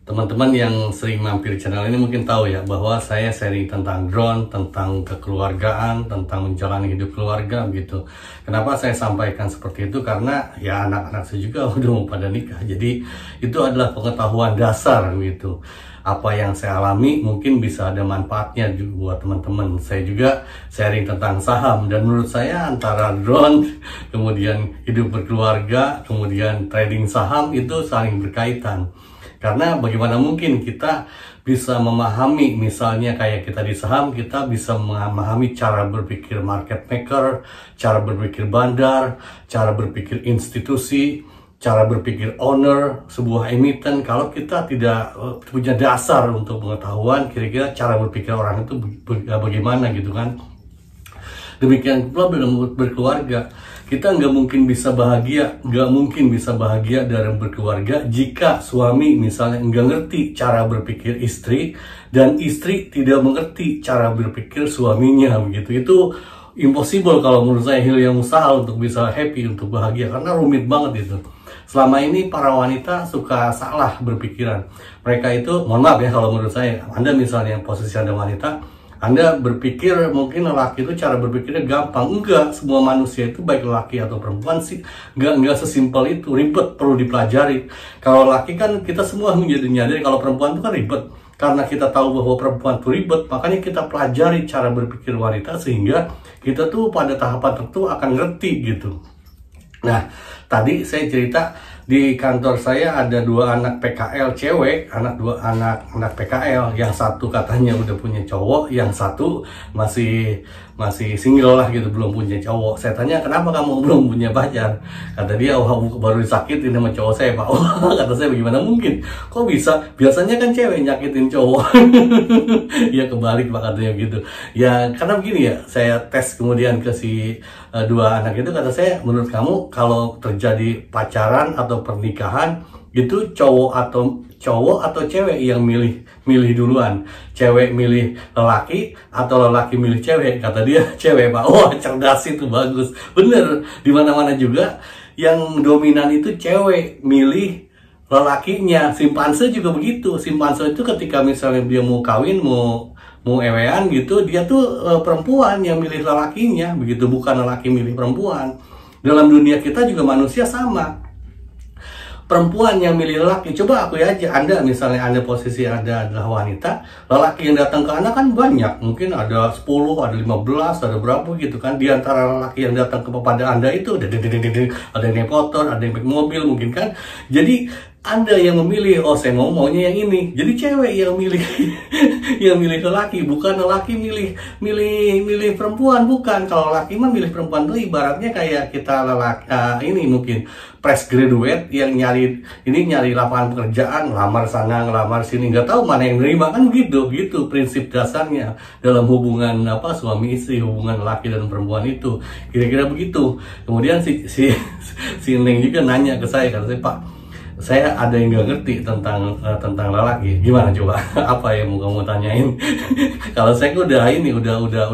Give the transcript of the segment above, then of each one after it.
Teman-teman yang sering mampir channel ini mungkin tahu ya bahwa saya sharing tentang drone, tentang kekeluargaan, tentang menjalani hidup keluarga gitu. Kenapa saya sampaikan seperti itu? Karena ya anak-anak saya juga udah mau pada nikah. Jadi itu adalah pengetahuan dasar gitu. Apa yang saya alami mungkin bisa ada manfaatnya juga buat teman-teman. Saya juga sharing tentang saham, dan menurut saya antara drone, kemudian hidup berkeluarga, kemudian trading saham itu saling berkaitan. Karena bagaimana mungkin kita bisa memahami, misalnya kayak kita di saham, kita bisa memahami cara berpikir market maker, cara berpikir bandar, cara berpikir institusi, cara berpikir owner sebuah emiten. Kalau kita tidak punya dasar untuk pengetahuan, kira-kira cara berpikir orang itu bagaimana gitu kan. Demikian pula dalam berkeluarga. Kita nggak mungkin bisa bahagia dalam berkeluarga jika suami misalnya nggak ngerti cara berpikir istri, dan istri tidak mengerti cara berpikir suaminya begitu. Itu impossible kalau menurut saya, hal yang mustahil untuk bisa happy, untuk bahagia, karena rumit banget itu. Selama ini para wanita suka salah berpikiran. Mereka itu, mohon maaf ya kalau menurut saya, Anda misalnya posisi Anda wanita, Anda berpikir mungkin lelaki itu cara berpikirnya gampang. Enggak, semua manusia itu baik lelaki atau perempuan sih enggak sesimpel itu, ribet, perlu dipelajari. Kalau lelaki kan kita semua menjadi nyadari, kalau perempuan itu kan ribet. Karena kita tahu bahwa perempuan itu ribet, makanya kita pelajari cara berpikir wanita sehingga kita tuh pada tahapan tertentu akan ngerti gitu. Nah, tadi saya cerita di kantor saya ada 2 anak PKL cewek, dua anak PKL. Yang satu katanya udah punya cowok, yang satu masih single lah gitu, belum punya cowok. Saya tanya, kenapa kamu belum punya pacar? Kata dia, baru disakitin sama cowok saya, Pak. Kata saya, bagaimana mungkin? Kok bisa? Biasanya kan cewek nyakitin cowok. Ya kebalik Pak, katanya gitu. Ya karena begini ya, saya tes kemudian ke si 2 anak itu, kata saya, menurut kamu kalau terjadi pacaran atau pernikahan itu cowok atau cewek yang milih duluan? Cewek milih lelaki atau lelaki milih cewek? Kata dia, cewek Pak. Wah, cerdas itu, bagus. Bener, di mana-mana juga yang dominan itu cewek milih lelakinya. Simpanse juga begitu. Simpanse itu ketika misalnya dia mau kawin, mau ewean gitu, dia tuh perempuan yang milih lelakinya begitu, bukan lelaki milih perempuan. Dalam dunia kita juga manusia sama, perempuan yang milih lelaki. Coba aku aja, Anda misalnya Anda posisi Anda adalah wanita, lelaki yang datang ke Anda kan banyak, mungkin ada 10, ada 15, ada berapa gitu kan. Di antara lelaki yang datang kepada Anda itu ada yang naik motor, ada yang naik mobil mungkin kan. Jadi Anda yang memilih, oh saya maunya yang ini. Jadi cewek yang milih yang milih lelaki, bukan lelaki milih perempuan, bukan. Kalau lelaki mah milih perempuan tuh ibaratnya kayak kita lelaki ini mungkin fresh graduate yang nyari lapangan pekerjaan, ngelamar sana ngelamar sini, nggak tahu mana yang nerima kan, gitu prinsip dasarnya dalam hubungan suami istri, hubungan lelaki dan perempuan itu kira-kira begitu. Kemudian si Neng juga nanya ke saya, kata saya, Pak, saya ada yang nggak ngerti tentang lelaki. Gimana coba? Apa yang mau kamu tanyain? Kalau saya udah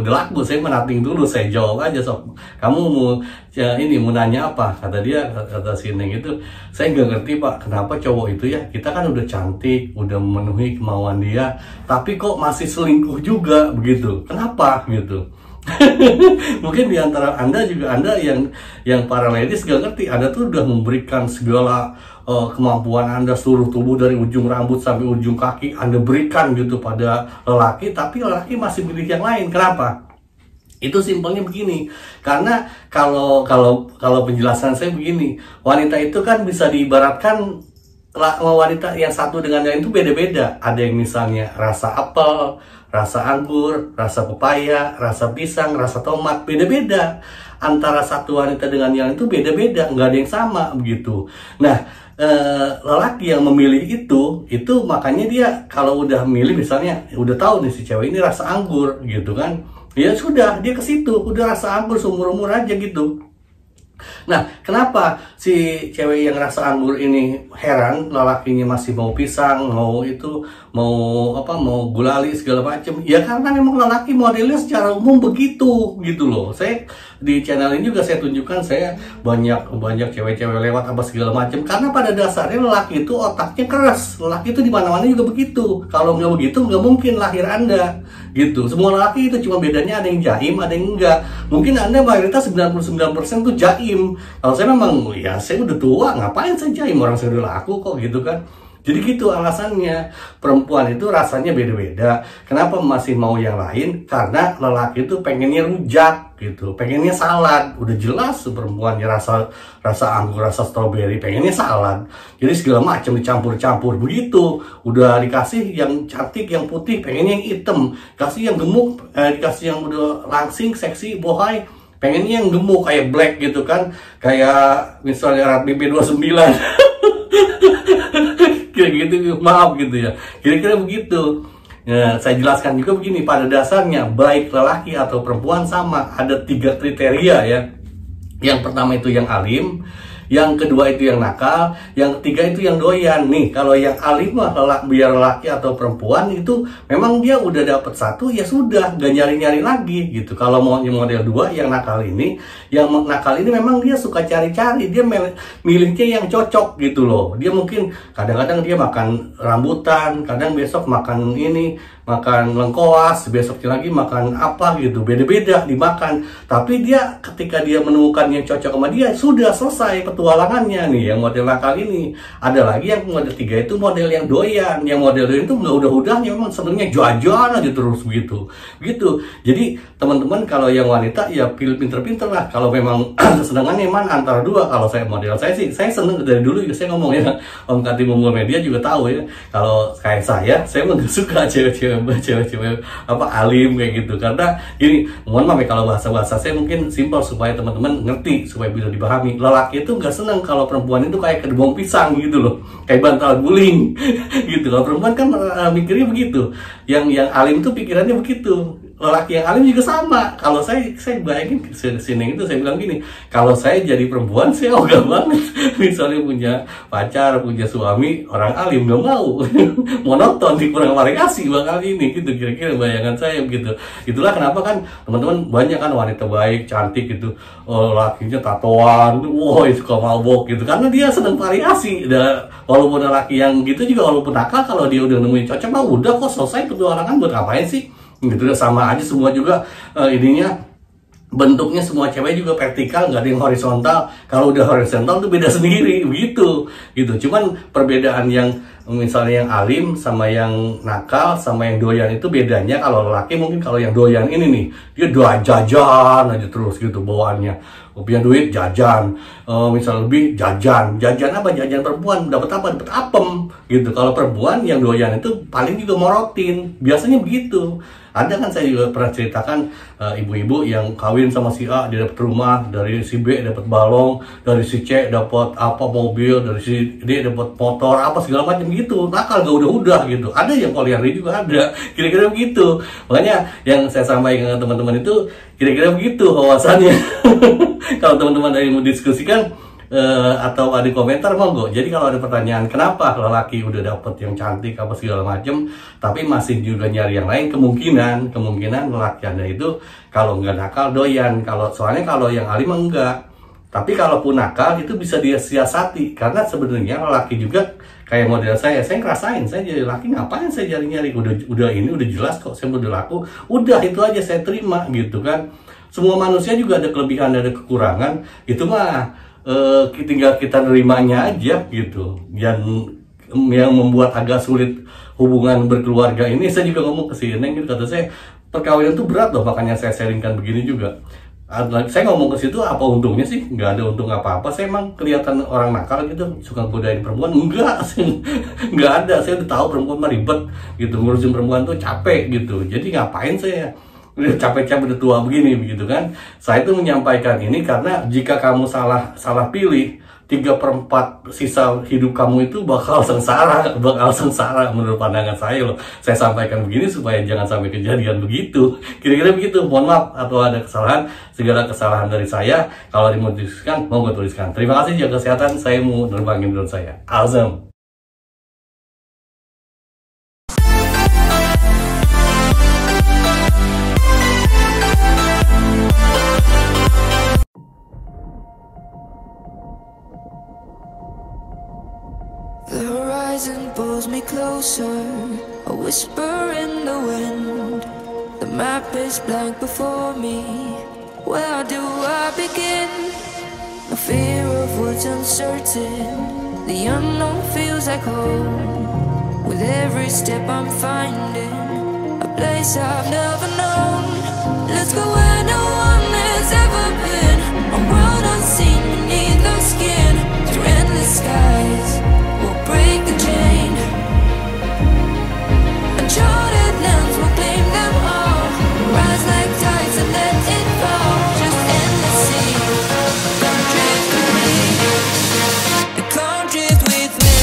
laku, saya menating dulu, saya jawab aja, sok. Kamu mau nanya apa? Kata dia, kata si Neng itu, saya nggak ngerti Pak, kenapa cowok itu ya, kita kan udah cantik, udah memenuhi kemauan dia, tapi kok masih selingkuh juga begitu? Kenapa gitu? Mungkin diantara Anda juga, Anda yang para ladies gak ngerti, Anda tuh udah memberikan segala kemampuan Anda, seluruh tubuh dari ujung rambut sampai ujung kaki Anda berikan gitu pada lelaki, tapi lelaki masih pilih yang lain. Kenapa? Itu simpelnya begini, karena kalau penjelasan saya begini, wanita itu kan bisa diibaratkan wanita yang satu dengan yang lain itu beda-beda. Ada yang misalnya rasa apel, rasa anggur, rasa pepaya, rasa pisang, rasa tomat, beda-beda. Antara satu wanita dengan yang lain itu beda-beda, nggak ada yang sama begitu. Nah, lelaki yang memilih itu makanya dia kalau udah milih, misalnya udah tahu nih si cewek ini rasa anggur gitu kan, ya sudah dia ke situ, udah rasa anggur seumur-umur aja gitu. Nah, kenapa si cewek yang rasa anggur ini heran, lelakinya masih mau pisang, mau itu, mau gulali segala macem? Ya karena memang lelaki modelnya secara umum begitu, gitu loh. Saya di channel ini juga saya tunjukkan, saya banyak cewek-cewek lewat apa segala macem. Karena pada dasarnya lelaki itu otaknya keras, lelaki itu di mana-mana juga begitu. Kalau nggak begitu, nggak mungkin lahir Anda, gitu. Semua lelaki itu cuma bedanya ada yang jaim, ada yang enggak. Mungkin Anda mayoritas 99% tuh jaim. Kalau saya memang, ya saya udah tua, ngapain saya jaim, orang saya udah laku kok, gitu kan. Jadi gitu alasannya. Perempuan itu rasanya beda-beda. Kenapa masih mau yang lain? Karena lelaki itu pengennya rujak gitu, pengennya salad. Udah jelas perempuannya rasa anggur, rasa stroberi, pengennya salad. Jadi segala macam dicampur-campur begitu. Udah dikasih yang cantik, yang putih, pengennya yang hitam. Kasih yang gemuk, dikasih yang udah langsing, seksi, bohai, pengennya yang gemuk kayak black gitu kan, kayak misalnya Radmi B29. Kira-kira gitu, maaf gitu ya, kira-kira begitu. Nah, saya jelaskan juga begini, pada dasarnya baik lelaki atau perempuan sama, ada 3 kriteria ya. Yang pertama itu yang alim, yang kedua itu yang nakal, yang ketiga itu yang doyan. Nih, kalau yang alim mah biar laki atau perempuan itu memang dia udah dapet satu, ya sudah, gak nyari-nyari lagi gitu. Kalau mau model 2 yang nakal ini memang dia suka cari-cari, dia milihnya yang cocok gitu loh. Dia mungkin kadang-kadang dia makan rambutan, kadang besok makan ini, makan lengkoas, besoknya lagi makan apa gitu, beda-beda dimakan. Tapi dia ketika dia menemukan yang cocok sama dia, sudah selesai petualangannya nih. Yang model nakal ini. Ada lagi yang model 3 itu model yang doyan. Yang model doyan itu nggak udah-udahnya, memang sebenarnya jajan aja terus begitu. Jadi teman-teman kalau yang wanita ya pilih pinter-pinter lah. Kalau memang kesenangannya mana antara dua. Kalau saya model saya sih, saya seneng dari dulu ya, saya ngomong ya, Om Katim Umur Media juga tahu ya. Kalau kayak saya nggak suka cewek-cewek apa alim kayak gitu, karena gini, mohon maaf ya kalau bahasa saya mungkin simpel supaya teman-teman ngerti, supaya bisa dipahami. Lelaki itu nggak seneng kalau perempuan itu kayak kedebong pisang gitu loh, kayak bantal guling gitu. Kalau perempuan kan mikirnya begitu, yang alim tuh pikirannya begitu. Lelaki yang alim juga sama. Kalau saya bayangin sini itu, saya bilang gini, kalau saya jadi perempuan saya ogah banget. Misalnya punya pacar, punya suami orang alim, nggak mau. Monoton, kurang variasi bakal ini gitu, kira-kira bayangan saya begitu. Itulah kenapa kan teman-teman banyak kan wanita baik, cantik gitu, lakinya tatoan, wah suka mabok gitu, karena dia senang variasi. Walaupun laki yang gitu juga, walaupun nakal, kalau dia udah nemuin cocok, mah udah kok selesai petualangan, buat ngapain sih? Gitu, sama aja semua juga ininya, bentuknya semua cewek juga vertikal, nggak ada yang horizontal. Kalau udah horizontal tuh beda sendiri gitu. Cuman perbedaan yang misalnya yang alim sama yang nakal sama yang doyan itu bedanya. Kalau laki mungkin, kalau yang doyan ini nih, dia jajan aja terus gitu bawaannya, punya duit jajan, misal lebih jajan apa, jajan perempuan dapat apa, dapat apem gitu. Kalau perempuan yang doyan itu paling juga morotin, biasanya begitu. Ada kan, saya juga pernah ceritakan ibu-ibu yang kawin sama si A, dia dapat rumah, dari si B dapat balong, dari si C dapat apa, mobil, dari si D dapat motor apa segala macam gitu. Nakal gak udah gitu. Ada yang poliandri juga ada, kira-kira begitu. Makanya yang saya sampaikan ke teman-teman itu kira-kira begitu wawasannya. Kalau teman-teman ada yang mau diskusikan atau ada komentar, monggo. Jadi kalau ada pertanyaan kenapa lelaki udah dapet yang cantik apa segala macem tapi masih juga nyari yang lain, kemungkinan lelaki Anda itu kalau nggak nakal doyan. Soalnya kalau yang alim enggak. Tapi kalaupun nakal itu bisa dia siasati, karena sebenarnya lelaki juga kayak model saya ngerasain, saya jadi laki ngapain saya nyari-nyari, udah jelas kok saya udah laku, udah itu aja saya terima gitu kan. Semua manusia juga ada kelebihan, ada kekurangan, itu mah tinggal kita nerimanya aja gitu. Yang membuat agak sulit hubungan berkeluarga ini, saya juga ngomong ke si Neng gitu, kata saya perkawinan tuh berat loh, makanya saya sharingkan begini juga. Saya ngomong ke situ, apa untungnya sih? Nggak ada untung apa-apa. Saya emang kelihatan orang nakal gitu, suka godain perempuan? Enggak, nggak ada. Saya udah tahu perempuan mah ribet gitu, ngurusin perempuan tuh capek gitu. Jadi ngapain saya udah capek-capek, udah tua begini begitu kan. Saya tuh menyampaikan ini karena jika kamu salah pilih, 3/4 sisa hidup kamu itu bakal sengsara menurut pandangan saya loh. Saya sampaikan begini supaya jangan sampai kejadian begitu. Kira-kira begitu. Mohon maaf atau ada kesalahan, segala kesalahan dari saya. Kalau mau dituliskan, mau gue tuliskan. Terima kasih, jaga kesehatan. Saya mau nerbangin drone saya. Awesome. The horizon pulls me closer, a whisper in the wind. The map is blank before me, where do I begin? No fear of what's uncertain, the unknown feels like home. With every step I'm finding a place I've never known. Let's go where no one has ever been, a world unseen beneath our skin. Through endless skies we'll break the chain. Uncharted lands will claim them all. Rise like tides and let it fall. Just endless sea. Come drift with me. Come drift with me.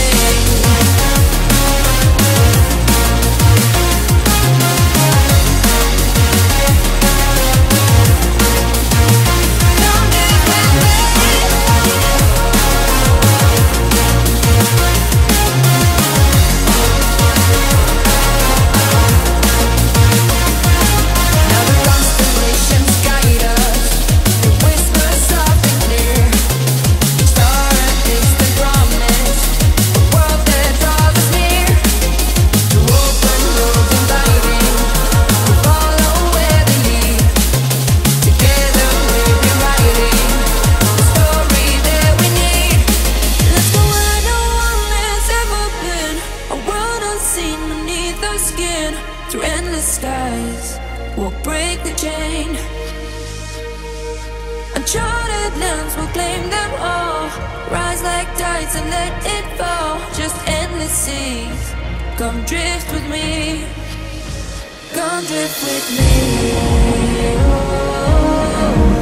Through endless skies we'll break the chain. Uncharted lands will claim them all. Rise like tides and let it fall. Just endless seas. Come drift with me. Come drift with me. Oh.